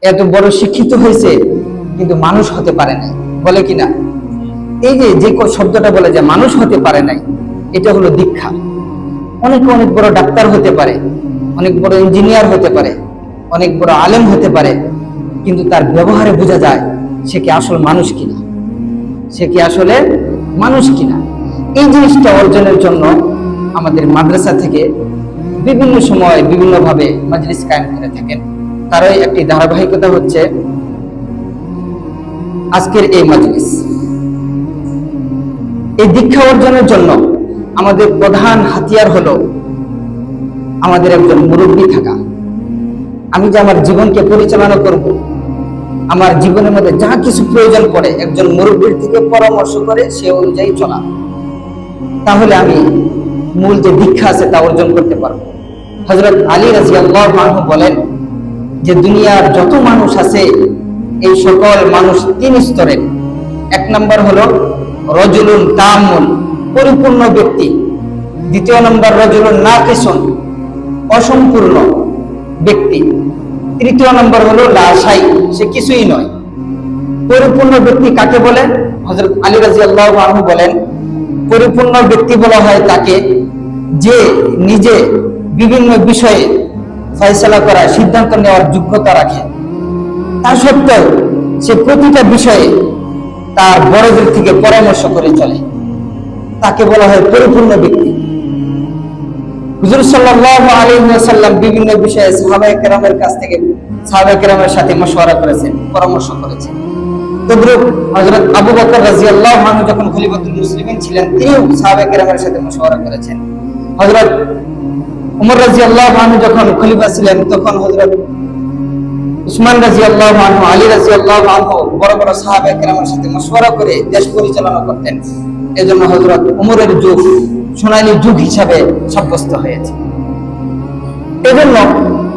এত বড় শিক্ষিত হয়েছে কিন্তু মানুষ হতে পারে নাই, বলে কিনা? এই যে যে শব্দটা বলে যে মানুষ হতে পারে নাই, এটা হলো দীক্ষা। অনেক অনেক বড় ডাক্তার হতে পারে, অনেক বড় ইঞ্জিনিয়ার হতে পারে, অনেক বড় আলেম হতে পারে, কিন্তু তার ব্যবহারে বোঝা যায় সে কি আসল মানুষ কিনা, সে কি আসলে মানুষ কিনা। এই জিনিসটা অর্জনের জন্য আমাদের মাদ্রাসা থেকে বিভিন্ন সময় বিভিন্নভাবে মাজলিস কায়েম করে থাকেন। তারই একটি ধারাবাহিকতা হচ্ছে আজকের এই মাজলিস। এই দীক্ষা অর্জনের জন্য আমাদের প্রধান হাতিয়ার হলো আমাদের একজন মুরব্বী থাকা। আমি যে আমার জীবনকে পরিচালনা করব, আমার জীবনের মধ্যে যা কিছু প্রয়োজন পড়ে একজন মুরব্বীর থেকে পরামর্শ করে সে অনুযায়ী চলা, তাহলে আমি মূল যে দীক্ষা আছে তা অর্জন করতে পারবো। হযরত আলী রাদিয়াল্লাহু আনহু বলেন যে দুনিয়ার যত মানুষ আছে এই সকল মানুষ তিন স্তরের। এক নম্বর হলো রজুলুন তামুন, পরিপূর্ণ ব্যক্তি। দ্বিতীয় নম্বর রজুলুন নাকিসুন, অসম্পূর্ণ ব্যক্তি। তৃতীয় নম্বর হলো লা শাই, সে কিছুই নয়। পরিপূর্ণ ব্যক্তি কাকে বলে? হযরত আলী রাদিয়াল্লাহু আনহু বলেন পরিপূর্ণ ব্যক্তি বলা হয় তাকে যে নিজে বিভিন্ন বিষয়ে ফয়সালা করার, সিদ্ধান্ত নেওয়ার যোগ্যতা রাখে, তা সত্ত্বেও সে প্রতিটা বিষয়ে তার বড়দের থেকে পরামর্শ করে চলে, তাকে বলা হয় পরিপূর্ণ ব্যক্তি। হুজুর সাল্লাল্লাহু আলাইহি ওয়াসাল্লাম বিভিন্ন বিষয়ে সাহাবায়ে কেরামের কাছ থেকে, সাহাবায়ে কেরামের সাথে মশওয়ারা করেছেন, পরামর্শ করেছেন। তদ্রুপ হযরত আবু বকর রাদিয়াল্লাহু আনহু যখন খলিফাতুল মুসলিমিন ছিলেন, তিনিও সাহাবায়ে কেরামের সাথে মশওয়ারা করেছেন। হযরত উমর রাদিয়াল্লাহু আনহু যখন খলিফা ছিলেন, তখন হযরত উসমান রাদিয়াল্লাহু আনহু, আলী রাদিয়াল্লাহু আনহু বড় বড় সাহাবায়ে কেরামের সাথে মশওয়ারা করে দেশ পরিচালনা করতেন। এজন্য হযরত উমরের যুগ সোনালী যুগ হিসাবে সাব্যস্ত হয়েছে। এজন্য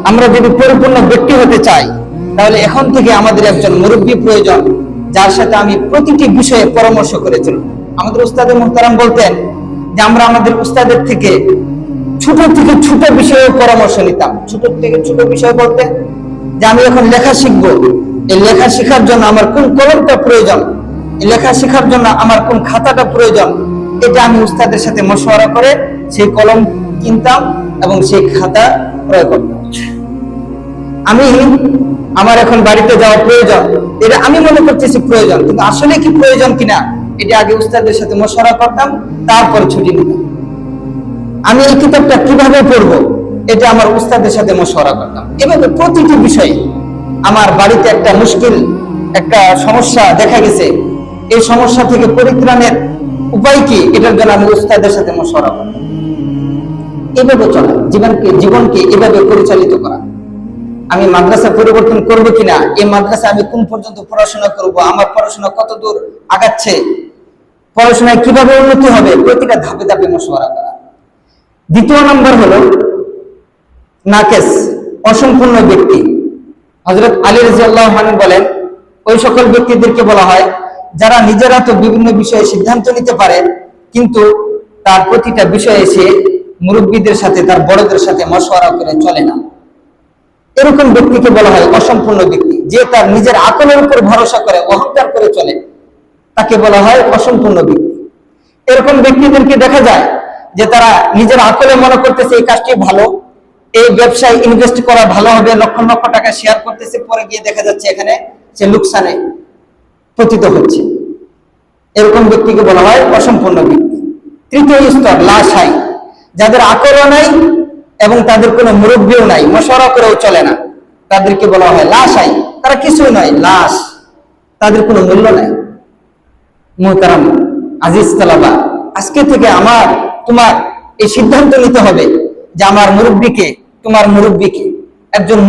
আমরা যদি পরিপূর্ণ ব্যক্তি হতে চাই, তাহলে এখন থেকে আমাদের একজন মুরব্বী প্রয়োজন, যার সাথে আমি প্রতিটি বিষয়ে পরামর্শ করে চলব। আমাদের উস্তাদে মুহতারাম বলতেন যে আমরা আমাদের উস্তাদের থেকে ছোট বিষয়ে পরামর্শ নিতাম। ছোট থেকে ছোট বিষয় বলতে যে আমি এখন লেখা শিখব, এই লেখা শেখার জন্য আমার কোন কলমটা প্রয়োজন, এই লেখা শেখার জন্য আমার কোন খাতাটা প্রয়োজন, এটা আমি উস্তাদের সাথে মশওয়ারা করে সেই কলম কিনতাম এবং সেই খাতা ক্রয় করতাম। আমি আমার এখন বাড়িতে যাওয়া প্রয়োজন, এটা আমি মনে করতেছি প্রয়োজন, কিন্তু আসলে কি প্রয়োজন কিনা এটা আগে উস্তাদের সাথে মশওয়ারা করতাম, তারপর ছুটি নিতাম। আমি এই কিতাবটা কিভাবে পড়বো এটা আমার উস্তাদের সাথে মশওয়ারা করতাম। এভাবে প্রতিটি বিষয়ে আমার বাড়িতে একটা মুশকিল, একটা সমস্যা দেখা গেছে, এই সমস্যা থেকে পরিত্রাণের উপায় কি, এটার জন্য আমি উস্তাদের সাথে মশওয়ারা করতাম। এভাবে চলা, জীবনকে এভাবে পরিচালিত করা। আমি মাদ্রাসা পরিবর্তন করব কিনা, এই মাদ্রাসা আমি কোন পর্যন্ত পড়াশোনা করব, আমার পড়াশোনা কত দূর আগাচ্ছে, পড়াশোনায় কিভাবে উন্নতি হবে, প্রতিটা ধাপে ধাপে মশওয়ারা করা। দ্বিতীয় নম্বর হলো নাকেস, অসম্পূর্ণ ব্যক্তি। হযরত আলী রাদিয়াল্লাহু আনহু বলেন ওই সকল ব্যক্তিদেরকে বলা হয় যারা নিজেরা তো বিভিন্ন বিষয়ে সিদ্ধান্ত নিতে পারে, কিন্তু তার প্রতিটা বিষয়ে সে মুরব্বীদের সাথে, তার বড়দের সাথে মশওয়ারা করে চলে না। এরকম ব্যক্তিকে বলা হয় অসম্পূর্ণ ব্যক্তি। যে তার নিজের আকলের উপর ভরসা করে, অহংকার করে চলে, তাকে বলা হয় অসম্পূর্ণ ব্যক্তি। এরকম ব্যক্তিদেরকে দেখা যায় যে তারা নিজের আকলে মনে করতেছে এই কাজটি ভালো, এই ব্যবসায় ইনভেস্ট করা ভালো হবে, লক্ষ লক্ষ টাকা শেয়ার করতেছে, পরে গিয়ে দেখা যাচ্ছে এখানে সে লোকসানে পতিত হচ্ছে। এরকম ব্যক্তিকে বলা হয় অসম্পূর্ণ ব্যক্তি। তৃতীয় স্তর লাশাই, যাদের আকলও নাই এবং তাদের কোনো মুরব্বীও নাই, মশওয়ারা করেও চলে না, তাদেরকে বলা হয় লাশাই। তারা কিছুই নয়, লাশ, তাদের কোনো মূল্য নাই। মুহতারাম আজিজ তালাবা, আজকে থেকে আমার তোমার এই সিদ্ধান্ত নিতে হবে যে আমার মুরব্বীকে, তোমার মুরব্বীকে, একজন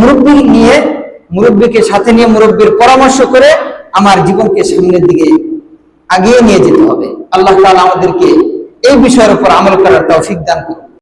মুরব্বীকে সাথে নিয়ে মুরব্বীর পরামর্শ করে আমার জীবনকে সামনের দিকে আগিয়ে নিয়ে যেতে হবে। আল্লাহ তাআলা আমাদেরকে এই বিষয়ের উপর আমল করার তৌফিক দান করুন।